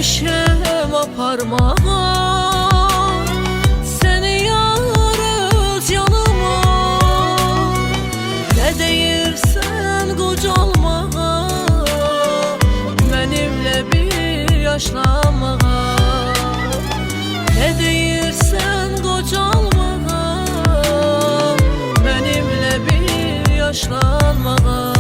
Gelmişim aparmağa, seni yar öz yanıma. Ne deyirsen qocalmağa, benimle bir yaşlanmağa. Ne deyirsen qocalmağa, benimle bir yaşlanmağa.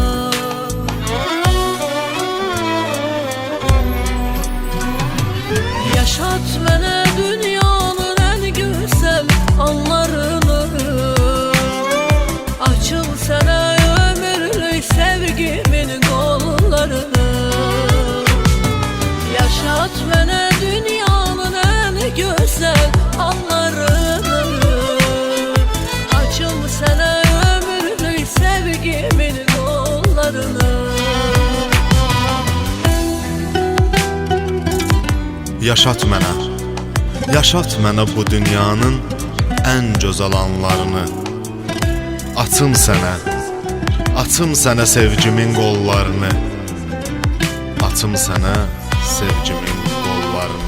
Yaşat mənə dünyanın ən gözəl anlarını, açım sənə ömürlük sevgimin qollarını. Yaşat mənə dünyanın ən gözəl anlarını, açım sənə ömürlük sevgimin qollarını. Yaşat mənə bu dünyanın ən gözəl anlarını. Açım sənə sevgimin qollarını. Açım sənə sevgimin qollarını.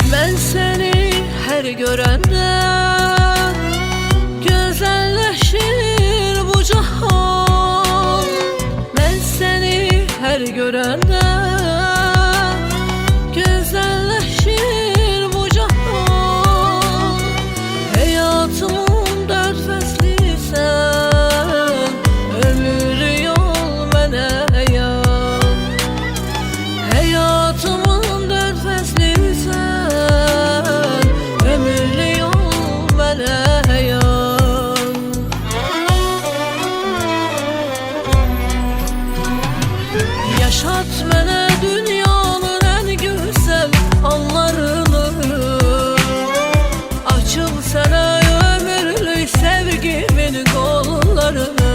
Mən səni hər görəndə gözəlləşir bu cahan. Mən səni hər görəndə gözəlləşir bu cahan. Həyatımın dörd fəslisən, ömrü yol mənə yan. Həyatımın dörd fəslisən, ömürlü yol mənə yan. Yaşat mənə dünyanın ən gözəl anlarını, açım sənə ömürlük sevgimin qollarını.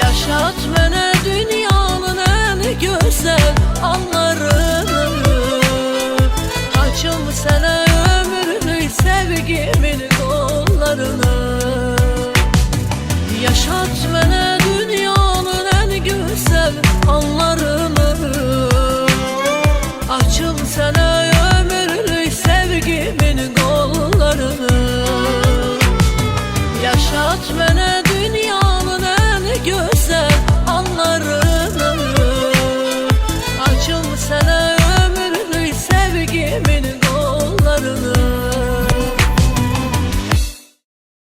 Yaşat mənə dünyanın ən gözəl anlarını, açım sənə ömürlük sevgimin qollarını. Yaşat mənə dünyanın ən gözəl anlarını, açım sənə ömürlük sevgimin qollarını. Yaşat mənə dünyanın ən gözəl